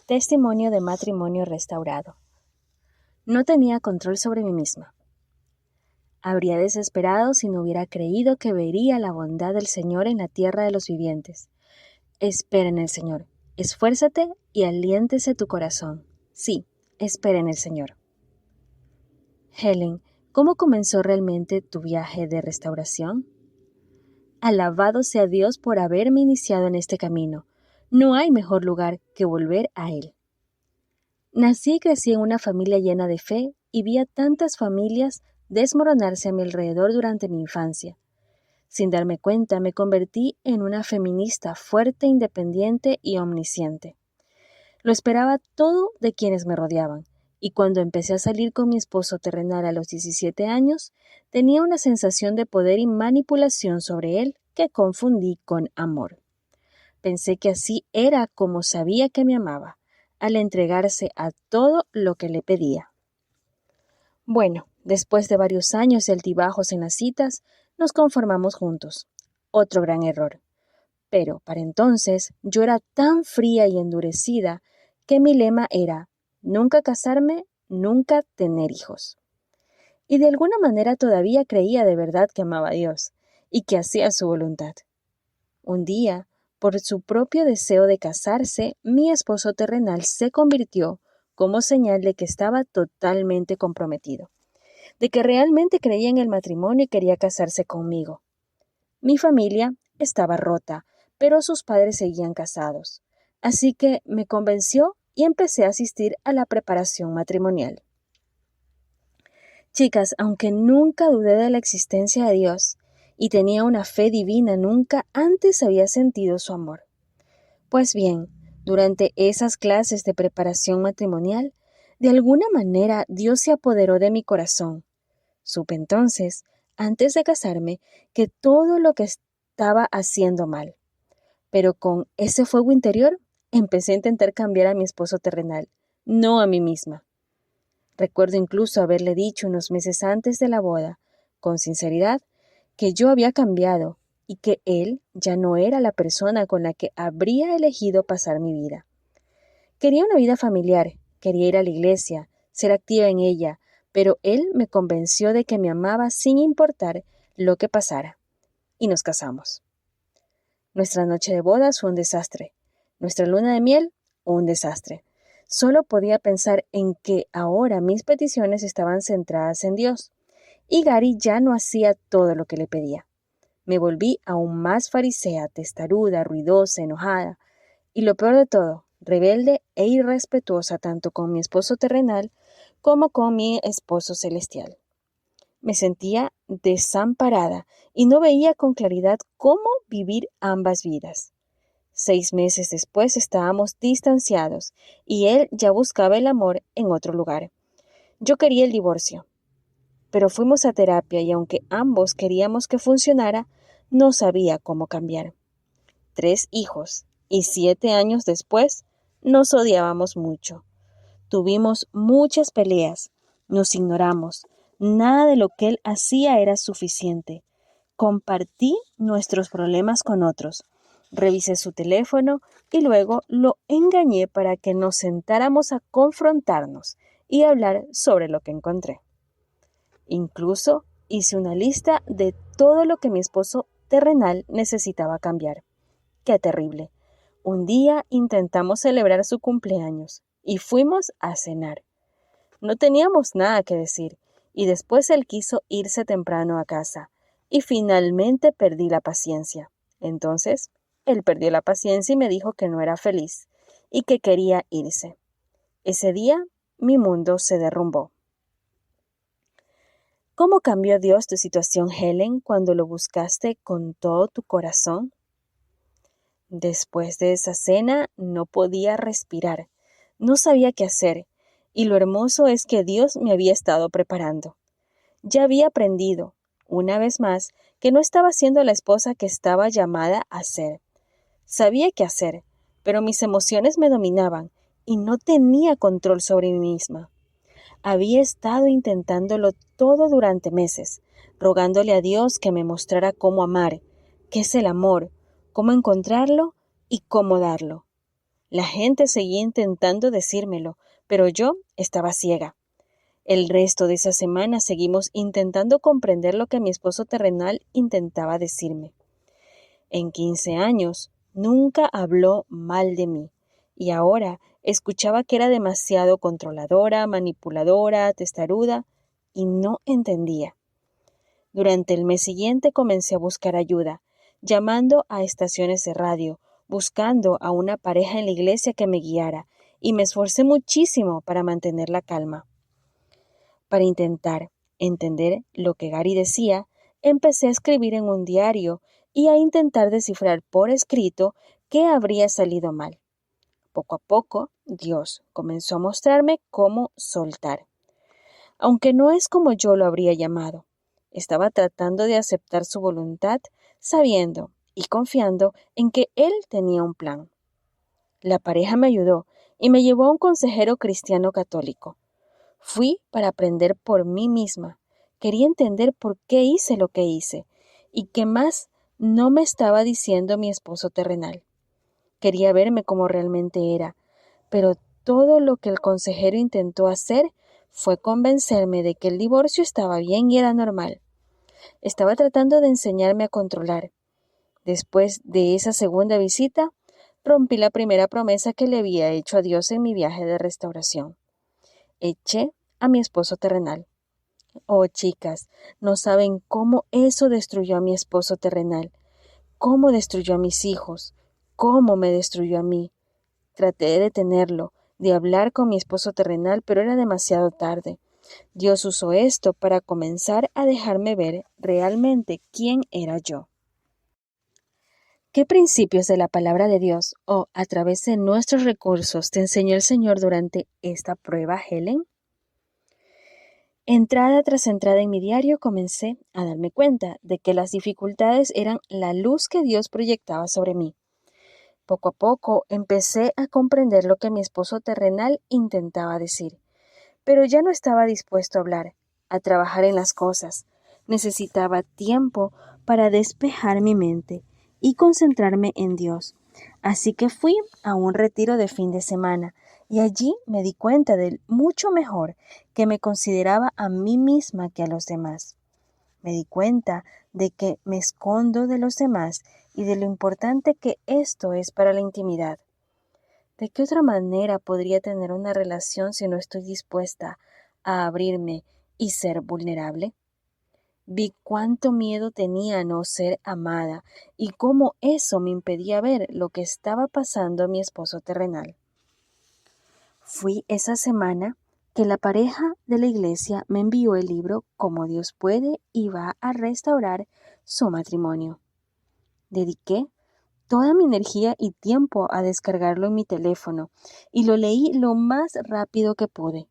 Testimonio de matrimonio restaurado. No tenía control sobre mí misma. Habría desesperado si no hubiera creído que vería la bondad del Señor en la tierra de los vivientes. Espera en el Señor. Esfuérzate y aliéntese tu corazón. Sí, espera en el Señor. Helen, ¿cómo comenzó realmente tu viaje de restauración? Alabado sea Dios por haberme iniciado en este camino. No hay mejor lugar que volver a Él. Nací y crecí en una familia llena de fe y vi a tantas familias desmoronarse a mi alrededor durante mi infancia. Sin darme cuenta, me convertí en una feminista fuerte, independiente y omnisciente. Lo esperaba todo de quienes me rodeaban, y cuando empecé a salir con mi esposo terrenal a los 17 años, tenía una sensación de poder y manipulación sobre él que confundí con amor. Pensé que así era como sabía que me amaba, al entregarse a todo lo que le pedía. Bueno, después de varios años de altibajos en las citas, nos conformamos juntos. Otro gran error. Pero, para entonces, yo era tan fría y endurecida que mi lema era nunca casarme, nunca tener hijos. Y de alguna manera todavía creía de verdad que amaba a Dios y que hacía su voluntad. Un día, por su propio deseo de casarse, mi esposo terrenal se convirtió como señal de que estaba totalmente comprometido, de que realmente creía en el matrimonio y quería casarse conmigo. Mi familia estaba rota, pero sus padres seguían casados, así que me convenció y empecé a asistir a la preparación matrimonial. Chicas, aunque nunca dudé de la existencia de Dios y tenía una fe divina, nunca antes había sentido su amor. Pues bien, durante esas clases de preparación matrimonial, de alguna manera Dios se apoderó de mi corazón. Supe entonces, antes de casarme, que todo lo que estaba haciendo mal. Pero con ese fuego interior, empecé a intentar cambiar a mi esposo terrenal, no a mí misma. Recuerdo incluso haberle dicho unos meses antes de la boda, con sinceridad, que yo había cambiado y que él ya no era la persona con la que habría elegido pasar mi vida. Quería una vida familiar, quería ir a la iglesia, ser activa en ella, pero él me convenció de que me amaba sin importar lo que pasara. Y nos casamos. Nuestra noche de bodas fue un desastre. Nuestra luna de miel, un desastre. Solo podía pensar en que ahora mis peticiones estaban centradas en Dios. Y Gary ya no hacía todo lo que le pedía. Me volví aún más farisea, testaruda, ruidosa, enojada. Y lo peor de todo, rebelde e irrespetuosa tanto con mi esposo terrenal como con mi esposo celestial. Me sentía desamparada y no veía con claridad cómo vivir ambas vidas. 6 meses después estábamos distanciados y él ya buscaba el amor en otro lugar. Yo quería el divorcio, pero fuimos a terapia y aunque ambos queríamos que funcionara, no sabía cómo cambiar. 3 hijos y 7 años después nos odiábamos mucho. Tuvimos muchas peleas, nos ignoramos. Nada de lo que él hacía era suficiente. Compartí nuestros problemas con otros. Revisé su teléfono y luego lo engañé para que nos sentáramos a confrontarnos y hablar sobre lo que encontré. Incluso hice una lista de todo lo que mi esposo terrenal necesitaba cambiar. ¡Qué terrible! Un día intentamos celebrar su cumpleaños y fuimos a cenar. No teníamos nada que decir y después él quiso irse temprano a casa y finalmente perdí la paciencia. Entonces, él perdió la paciencia y me dijo que no era feliz y que quería irse. Ese día, mi mundo se derrumbó. ¿Cómo cambió Dios tu situación, Helen, cuando lo buscaste con todo tu corazón? Después de esa cena no podía respirar, no sabía qué hacer, y lo hermoso es que Dios me había estado preparando. Ya había aprendido, una vez más, que no estaba siendo la esposa que estaba llamada a ser. Sabía qué hacer, pero mis emociones me dominaban y no tenía control sobre mí misma. Había estado intentándolo todo durante meses, rogándole a Dios que me mostrara cómo amar, qué es el amor, cómo encontrarlo y cómo darlo. La gente seguía intentando decírmelo, pero yo estaba ciega. El resto de esa semana seguimos intentando comprender lo que mi esposo terrenal intentaba decirme. En 15 años nunca habló mal de mí, y ahora escuchaba que era demasiado controladora, manipuladora, testaruda, y no entendía. Durante el mes siguiente comencé a buscar ayuda, llamando a estaciones de radio, buscando a una pareja en la iglesia que me guiara, y me esforcé muchísimo para mantener la calma. Para intentar entender lo que Gary decía, empecé a escribir en un diario y a intentar descifrar por escrito qué habría salido mal. Poco a poco, Dios comenzó a mostrarme cómo soltar. Aunque no es como yo lo habría llamado, estaba tratando de aceptar su voluntad, sabiendo y confiando en que Él tenía un plan. La pareja me ayudó y me llevó a un consejero cristiano católico. Fui para aprender por mí misma. Quería entender por qué hice lo que hice y qué más no me estaba diciendo mi esposo terrenal. Quería verme como realmente era, pero todo lo que el consejero intentó hacer fue convencerme de que el divorcio estaba bien y era normal. Estaba tratando de enseñarme a controlar. Después de esa segunda visita, rompí la primera promesa que le había hecho a Dios en mi viaje de restauración. Eché a mi esposo terrenal. Oh, chicas, no saben cómo eso destruyó a mi esposo terrenal, cómo destruyó a mis hijos, cómo me destruyó a mí. Traté de detenerlo, de hablar con mi esposo terrenal, pero era demasiado tarde. Dios usó esto para comenzar a dejarme ver realmente quién era yo. ¿Qué principios de la palabra de Dios o a través de nuestros recursos te enseñó el Señor durante esta prueba, Helen? Entrada tras entrada en mi diario comencé a darme cuenta de que las dificultades eran la luz que Dios proyectaba sobre mí. Poco a poco empecé a comprender lo que mi esposo terrenal intentaba decir, pero ya no estaba dispuesto a hablar, a trabajar en las cosas. Necesitaba tiempo para despejar mi mente y concentrarme en Dios. Así que fui a un retiro de fin de semana y allí me di cuenta de mucho mejor que me consideraba a mí misma que a los demás. Me di cuenta de que me escondo de los demás y de lo importante que esto es para la intimidad. ¿De qué otra manera podría tener una relación si no estoy dispuesta a abrirme y ser vulnerable? Vi cuánto miedo tenía a no ser amada y cómo eso me impedía ver lo que estaba pasando a mi esposo terrenal. Fui esa semana que la pareja de la iglesia me envió el libro Cómo Dios puede y va a restaurar su matrimonio. Dediqué toda mi energía y tiempo a descargarlo en mi teléfono y lo leí lo más rápido que pude.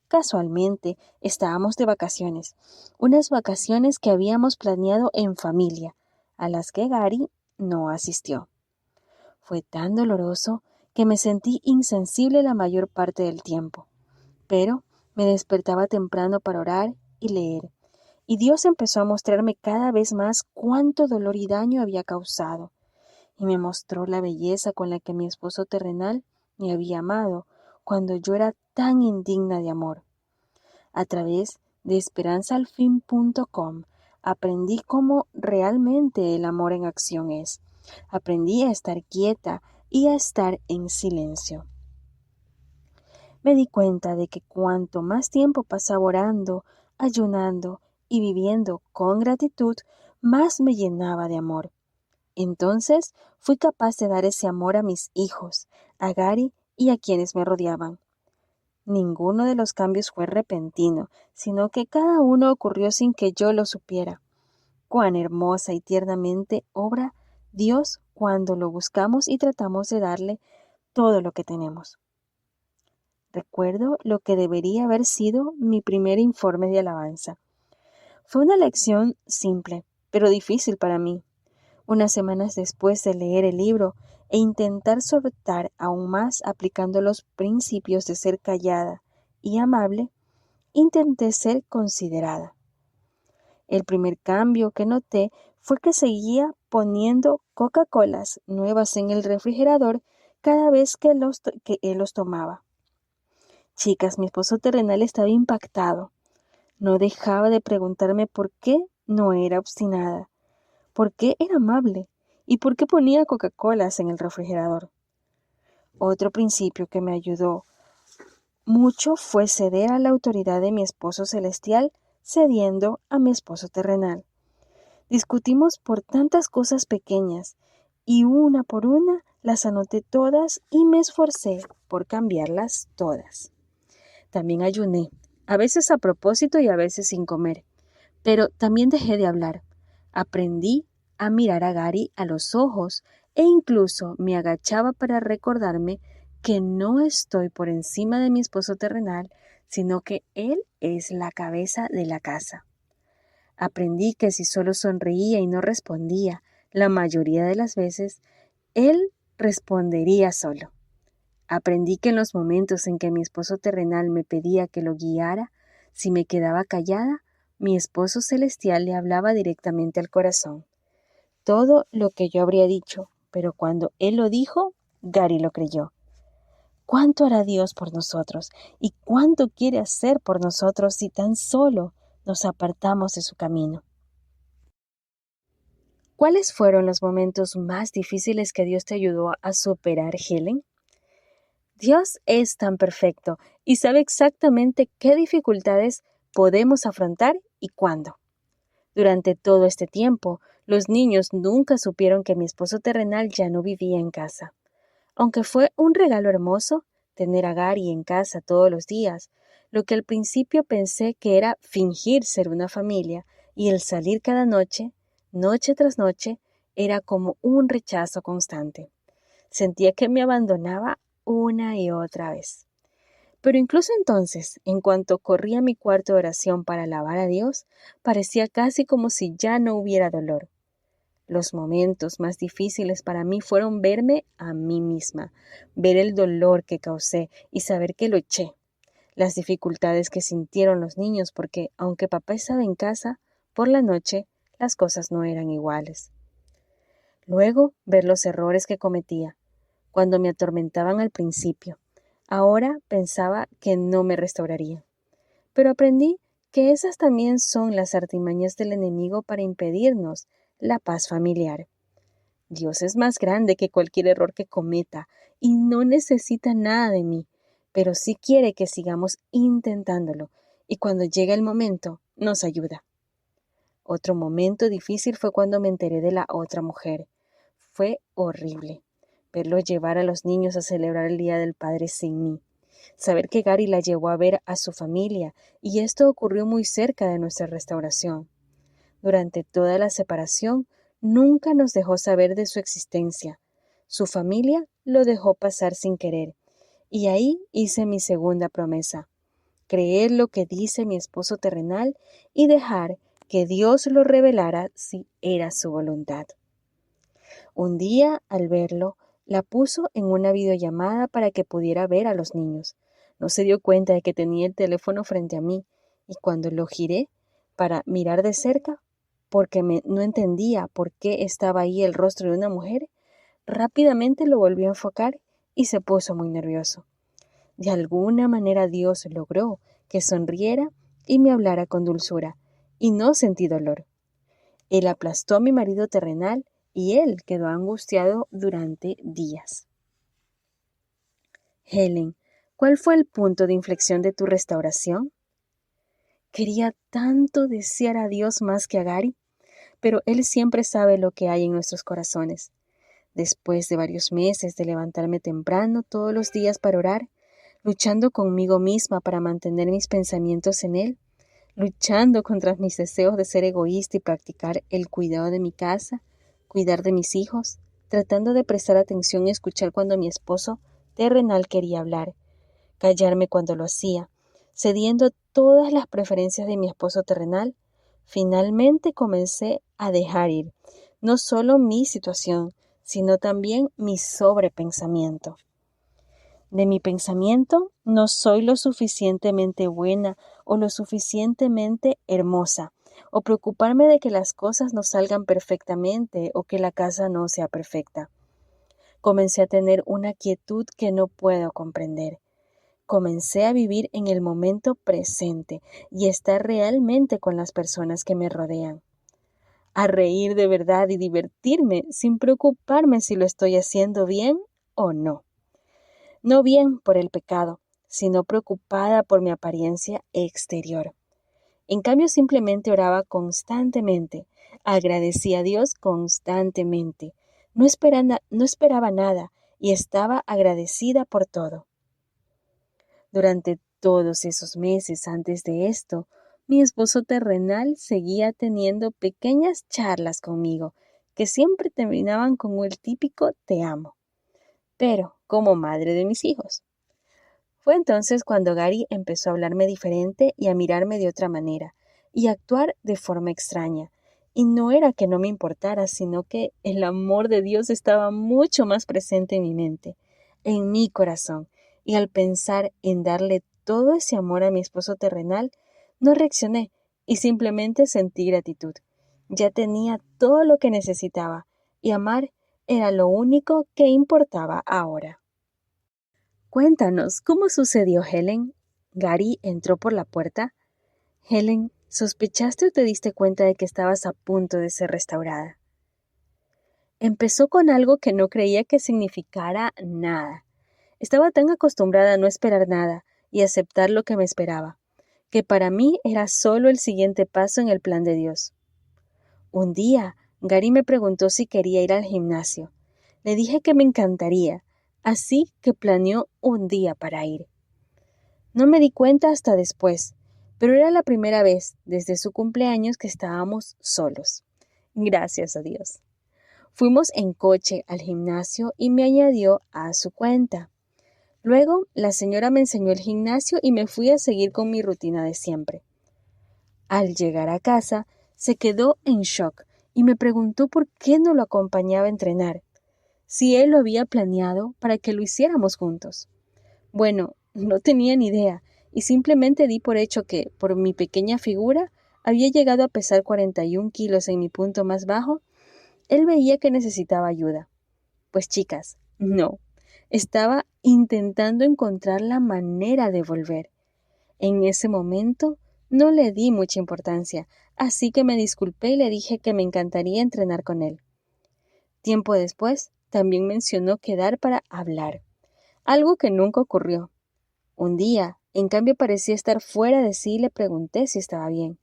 Casualmente, estábamos de vacaciones, unas vacaciones que habíamos planeado en familia, a las que Gary no asistió. Fue tan doloroso que me sentí insensible la mayor parte del tiempo, pero me despertaba temprano para orar y leer, y Dios empezó a mostrarme cada vez más cuánto dolor y daño había causado, y me mostró la belleza con la que mi esposo terrenal me había amado cuando yo era tan indigna de amor. A través de esperanzalfin.com aprendí cómo realmente el amor en acción es. Aprendí a estar quieta y a estar en silencio. Me di cuenta de que cuanto más tiempo pasaba orando, ayunando y viviendo con gratitud, más me llenaba de amor. Entonces fui capaz de dar ese amor a mis hijos, a Gary y a quienes me rodeaban. Ninguno de los cambios fue repentino, sino que cada uno ocurrió sin que yo lo supiera. Cuán hermosa y tiernamente obra Dios cuando lo buscamos y tratamos de darle todo lo que tenemos. Recuerdo lo que debería haber sido mi primer informe de alabanza. Fue una lección simple, pero difícil para mí. Unas semanas después de leer el libro e intentar soltar aún más aplicando los principios de ser callada y amable, intenté ser considerada. El primer cambio que noté fue que seguía poniendo Coca-Colas nuevas en el refrigerador cada vez que él los tomaba. Chicas, mi esposo terrenal estaba impactado. No dejaba de preguntarme por qué no era obstinada, por qué era amable y por qué ponía Coca-Colas en el refrigerador. Otro principio que me ayudó mucho fue ceder a la autoridad de mi esposo celestial, cediendo a mi esposo terrenal. Discutimos por tantas cosas pequeñas y una por una las anoté todas y me esforcé por cambiarlas todas. También ayuné, a veces a propósito y a veces sin comer, pero también dejé de hablar. Aprendí a mirar a Gary a los ojos e incluso me agachaba para recordarme que no estoy por encima de mi esposo terrenal, sino que él es la cabeza de la casa. Aprendí que si solo sonreía y no respondía, la mayoría de las veces, él respondería solo. Aprendí que en los momentos en que mi esposo terrenal me pedía que lo guiara, si me quedaba callada, mi esposo celestial le hablaba directamente al corazón. Todo lo que yo habría dicho, pero cuando él lo dijo, Gary lo creyó. ¿Cuánto hará Dios por nosotros? ¿Y cuánto quiere hacer por nosotros si tan solo nos apartamos de su camino? ¿Cuáles fueron los momentos más difíciles que Dios te ayudó a superar, Helen? Dios es tan perfecto y sabe exactamente qué dificultades podemos afrontar y cuándo. Durante todo este tiempo, los niños nunca supieron que mi esposo terrenal ya no vivía en casa. Aunque fue un regalo hermoso tener a Gary en casa todos los días, lo que al principio pensé que era fingir ser una familia y el salir cada noche, noche tras noche, era como un rechazo constante. Sentía que me abandonaba una y otra vez. Pero incluso entonces, en cuanto corrí a mi cuarto de oración para alabar a Dios, parecía casi como si ya no hubiera dolor. Los momentos más difíciles para mí fueron verme a mí misma, ver el dolor que causé y saber que lo eché. Las dificultades que sintieron los niños porque, aunque papá estaba en casa, por la noche las cosas no eran iguales. Luego, ver los errores que cometía, cuando me atormentaban al principio. Ahora pensaba que no me restauraría. Pero aprendí que esas también son las artimañas del enemigo para impedirnos la paz familiar. Dios es más grande que cualquier error que cometa y no necesita nada de mí, pero sí quiere que sigamos intentándolo y cuando llega el momento nos ayuda. Otro momento difícil fue cuando me enteré de la otra mujer. Fue horrible verlo llevar a los niños a celebrar el Día del Padre sin mí. Saber que Gary la llevó a ver a su familia y esto ocurrió muy cerca de nuestra restauración. Durante toda la separación, nunca nos dejó saber de su existencia. Su familia lo dejó pasar sin querer. Y ahí hice mi segunda promesa: creer lo que dice mi esposo terrenal y dejar que Dios lo revelara si era su voluntad. Un día, al verlo, la puso en una videollamada para que pudiera ver a los niños. No se dio cuenta de que tenía el teléfono frente a mí y cuando lo giré para mirar de cerca, porque no entendía por qué estaba ahí el rostro de una mujer, rápidamente lo volvió a enfocar y se puso muy nervioso. De alguna manera Dios logró que sonriera y me hablara con dulzura, y no sentí dolor. Él aplastó a mi marido terrenal y él quedó angustiado durante días. Helen, ¿cuál fue el punto de inflexión de tu restauración? Quería tanto desear a Dios más que a Gary, pero Él siempre sabe lo que hay en nuestros corazones. Después de varios meses de levantarme temprano todos los días para orar, luchando conmigo misma para mantener mis pensamientos en Él, luchando contra mis deseos de ser egoísta y practicar el cuidado de mi casa, cuidar de mis hijos, tratando de prestar atención y escuchar cuando mi esposo terrenal quería hablar, callarme cuando lo hacía, cediendo a todas las preferencias de mi esposo terrenal, finalmente comencé a dejar ir, no solo mi situación, sino también mi sobrepensamiento. De mi pensamiento no soy lo suficientemente buena o lo suficientemente hermosa, o preocuparme de que las cosas no salgan perfectamente o que la casa no sea perfecta. Comencé a tener una quietud que no puedo comprender. Comencé a vivir en el momento presente y estar realmente con las personas que me rodean. A reír de verdad y divertirme sin preocuparme si lo estoy haciendo bien o no. No bien por el pecado, sino preocupada por mi apariencia exterior. En cambio, simplemente oraba constantemente, agradecía a Dios constantemente, no esperaba nada y estaba agradecida por todo. Durante todos esos meses antes de esto, mi esposo terrenal seguía teniendo pequeñas charlas conmigo, que siempre terminaban con el típico te amo, pero como madre de mis hijos. Fue entonces cuando Gary empezó a hablarme diferente y a mirarme de otra manera, y a actuar de forma extraña. Y no era que no me importara, sino que el amor de Dios estaba mucho más presente en mi mente, en mi corazón, y al pensar en darle todo ese amor a mi esposo terrenal, no reaccioné y simplemente sentí gratitud. Ya tenía todo lo que necesitaba, y amar era lo único que importaba ahora. Cuéntanos, ¿cómo sucedió, Helen? Gary entró por la puerta. Helen, ¿sospechaste o te diste cuenta de que estabas a punto de ser restaurada? Empezó con algo que no creía que significara nada. Estaba tan acostumbrada a no esperar nada y aceptar lo que me esperaba, que para mí era solo el siguiente paso en el plan de Dios. Un día, Gary me preguntó si quería ir al gimnasio. Le dije que me encantaría, así que planeó un día para ir. No me di cuenta hasta después, pero era la primera vez desde su cumpleaños que estábamos solos. Gracias a Dios. Fuimos en coche al gimnasio y me añadió a su cuenta. Luego, la señora me enseñó el gimnasio y me fui a seguir con mi rutina de siempre. Al llegar a casa, se quedó en shock y me preguntó por qué no lo acompañaba a entrenar, si él lo había planeado para que lo hiciéramos juntos. Bueno, no tenía ni idea y simplemente di por hecho que, por mi pequeña figura, había llegado a pesar 41 kilos en mi punto más bajo. Él veía que necesitaba ayuda. Pues chicas, no. Estaba intentando encontrar la manera de volver. En ese momento no le di mucha importancia, así que me disculpé y le dije que me encantaría entrenar con él. Tiempo después, también mencionó quedar para hablar, algo que nunca ocurrió. Un día, en cambio, parecía estar fuera de sí y le pregunté si estaba bien.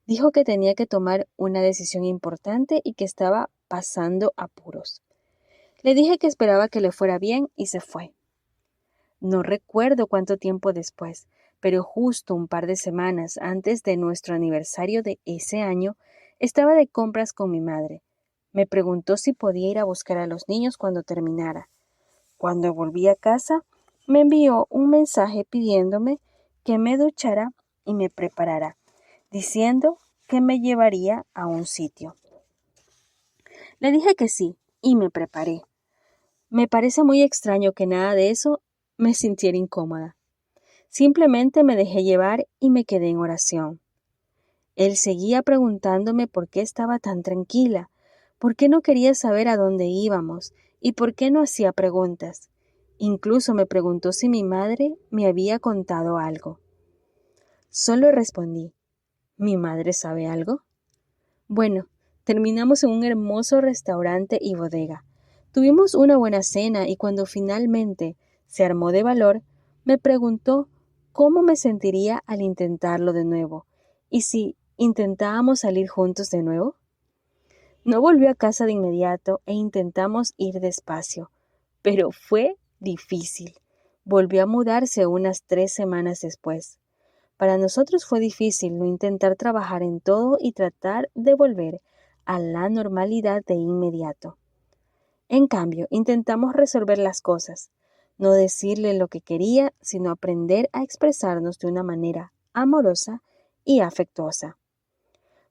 Dijo que tenía que tomar una decisión importante y que estaba pasando apuros. Le dije que esperaba que le fuera bien y se fue. No recuerdo cuánto tiempo después, pero justo un par de semanas antes de nuestro aniversario de ese año, estaba de compras con mi madre. Me preguntó si podía ir a buscar a los niños cuando terminara. Cuando volví a casa, me envió un mensaje pidiéndome que me duchara y me preparara, diciendo que me llevaría a un sitio. Le dije que sí y me preparé. Me parece muy extraño que nada de eso me sintiera incómoda. Simplemente me dejé llevar y me quedé en oración. Él seguía preguntándome por qué estaba tan tranquila, por qué no quería saber a dónde íbamos y por qué no hacía preguntas. Incluso me preguntó si mi madre me había contado algo. Solo respondí, ¿mi madre sabe algo? Bueno, terminamos en un hermoso restaurante y bodega. Tuvimos una buena cena y cuando finalmente se armó de valor, me preguntó cómo me sentiría al intentarlo de nuevo y si intentábamos salir juntos de nuevo. No volvió a casa de inmediato e intentamos ir despacio, pero fue difícil. Volvió a mudarse unas 3 semanas después. Para nosotros fue difícil no intentar trabajar en todo y tratar de volver a la normalidad de inmediato. En cambio, intentamos resolver las cosas, no decirle lo que quería, sino aprender a expresarnos de una manera amorosa y afectuosa.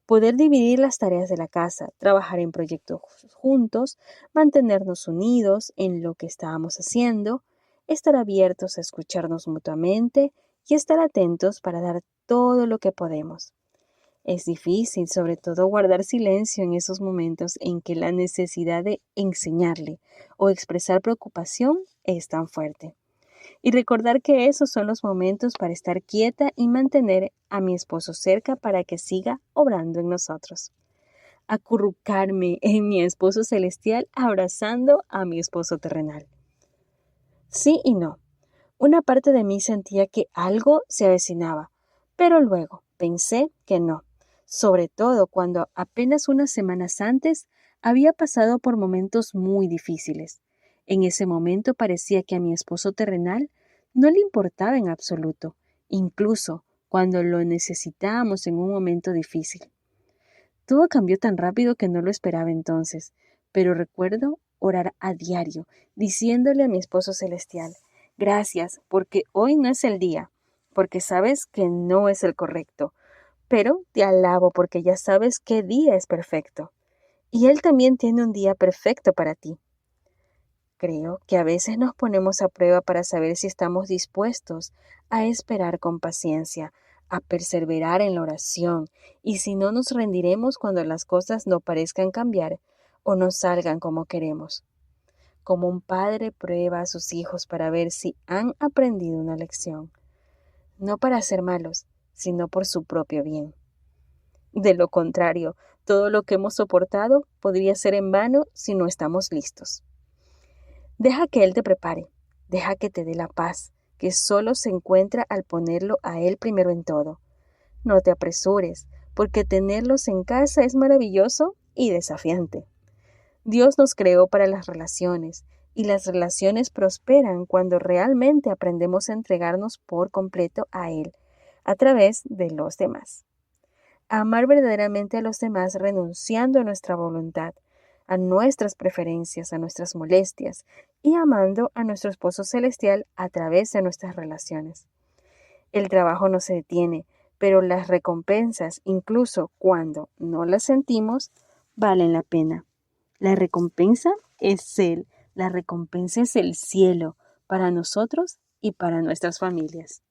Poder dividir las tareas de la casa, trabajar en proyectos juntos, mantenernos unidos en lo que estábamos haciendo, estar abiertos a escucharnos mutuamente y estar atentos para dar todo lo que podemos. Es difícil, sobre todo, guardar silencio en esos momentos en que la necesidad de enseñarle o expresar preocupación es tan fuerte. Y recordar que esos son los momentos para estar quieta y mantener a mi esposo cerca para que siga obrando en nosotros. Acurrucarme en mi esposo celestial abrazando a mi esposo terrenal. Sí y no. Una parte de mí sentía que algo se avecinaba, pero luego pensé que no, sobre todo cuando apenas unas semanas antes había pasado por momentos muy difíciles. En ese momento parecía que a mi esposo terrenal no le importaba en absoluto, incluso cuando lo necesitábamos en un momento difícil. Todo cambió tan rápido que no lo esperaba entonces, pero recuerdo orar a diario, diciéndole a mi esposo celestial: gracias, porque hoy no es el día, porque sabes que no es el correcto, pero te alabo porque ya sabes qué día es perfecto. Y Él también tiene un día perfecto para ti. Creo que a veces nos ponemos a prueba para saber si estamos dispuestos a esperar con paciencia, a perseverar en la oración, y si no nos rendiremos cuando las cosas no parezcan cambiar o no salgan como queremos. Como un padre prueba a sus hijos para ver si han aprendido una lección, no para ser malos, sino por su propio bien. De lo contrario, todo lo que hemos soportado podría ser en vano si no estamos listos. Deja que Él te prepare, deja que te dé la paz, que solo se encuentra al ponerlo a Él primero en todo. No te apresures, porque tenerlos en casa es maravilloso y desafiante. Dios nos creó para las relaciones, y las relaciones prosperan cuando realmente aprendemos a entregarnos por completo a Él, a través de los demás. Amar verdaderamente a los demás renunciando a nuestra voluntad, a nuestras preferencias, a nuestras molestias y amando a nuestro esposo celestial a través de nuestras relaciones. El trabajo no se detiene, pero las recompensas, incluso cuando no las sentimos, valen la pena. La recompensa es Él, la recompensa es el cielo para nosotros y para nuestras familias.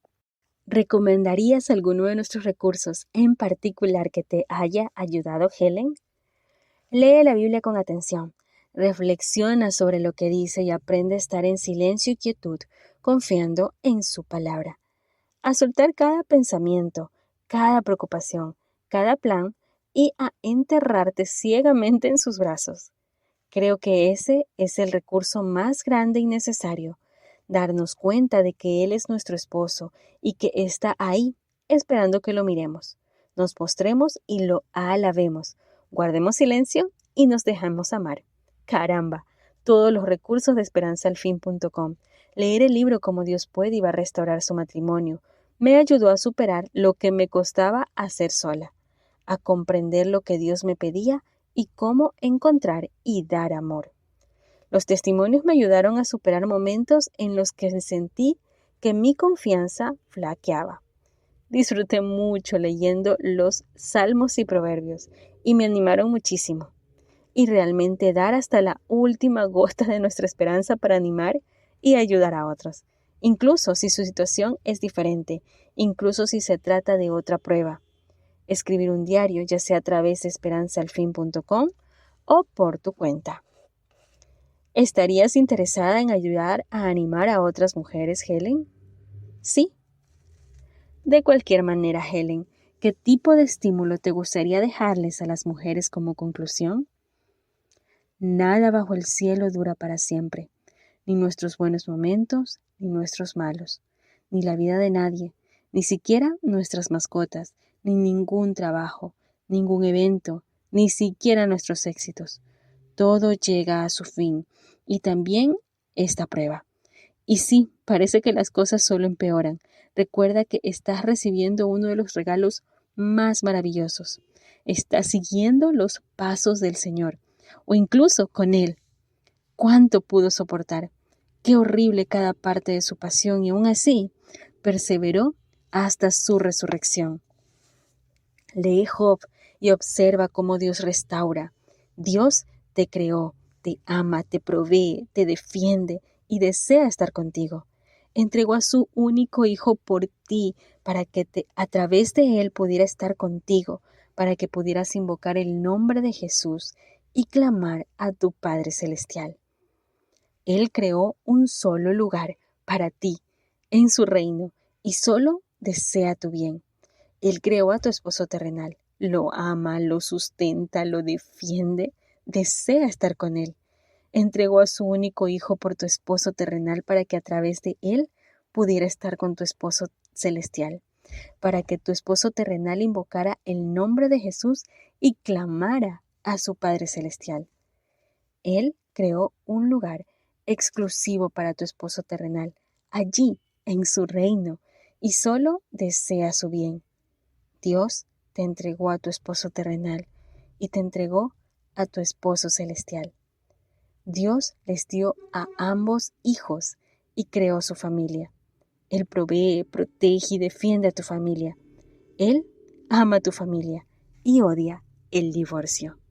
¿Recomendarías alguno de nuestros recursos en particular que te haya ayudado, Helen? Lee la Biblia con atención, reflexiona sobre lo que dice y aprende a estar en silencio y quietud, confiando en su palabra. A soltar cada pensamiento, cada preocupación, cada plan y a enterrarte ciegamente en sus brazos. Creo que ese es el recurso más grande y necesario, darnos cuenta de que Él es nuestro esposo y que está ahí esperando que lo miremos, nos postremos y lo alabemos, guardemos silencio y nos dejamos amar. Caramba, todos los recursos de esperanzaalfin.com. Leer el libro Cómo Dios puede y va a restaurar su matrimonio me ayudó a superar lo que me costaba hacer sola, a comprender lo que Dios me pedía y cómo encontrar y dar amor. Los testimonios me ayudaron a superar momentos en los que sentí que mi confianza flaqueaba. Disfruté mucho leyendo los salmos y proverbios y me animaron muchísimo. Y realmente dar hasta la última gota de nuestra esperanza para animar y ayudar a otros, incluso si su situación es diferente, incluso si se trata de otra prueba. Escribir un diario, ya sea a través de esperanzaalfin.com o por tu cuenta. ¿Estarías interesada en ayudar a animar a otras mujeres, Helen? Sí. De cualquier manera, Helen, ¿qué tipo de estímulo te gustaría dejarles a las mujeres como conclusión? Nada bajo el cielo dura para siempre, ni nuestros buenos momentos, ni nuestros malos, ni la vida de nadie, ni siquiera nuestras mascotas, ni ningún trabajo, ningún evento, ni siquiera nuestros éxitos. Todo llega a su fin, y también esta prueba. Y sí, parece que las cosas solo empeoran. Recuerda que estás recibiendo uno de los regalos más maravillosos. Estás siguiendo los pasos del Señor, o incluso con Él. ¿Cuánto pudo soportar? Qué horrible cada parte de su pasión, y aún así perseveró hasta su resurrección. Lee Job y observa cómo Dios restaura. Dios te creó, te ama, te provee, te defiende y desea estar contigo. Entregó a su único hijo por ti para que a través de él pudiera estar contigo, para que pudieras invocar el nombre de Jesús y clamar a tu Padre Celestial. Él creó un solo lugar para ti en su reino y solo desea tu bien. Él creó a tu esposo terrenal, lo ama, lo sustenta, lo defiende, desea estar con él. Entregó a su único hijo por tu esposo terrenal para que a través de él pudiera estar con tu esposo celestial, para que tu esposo terrenal invocara el nombre de Jesús y clamara a su Padre Celestial. Él creó un lugar exclusivo para tu esposo terrenal, allí, en su reino, y solo desea su bien. Dios te entregó a tu esposo terrenal y te entregó a tu esposo celestial. Dios les dio a ambos hijos y creó su familia. Él provee, protege y defiende a tu familia. Él ama a tu familia y odia el divorcio.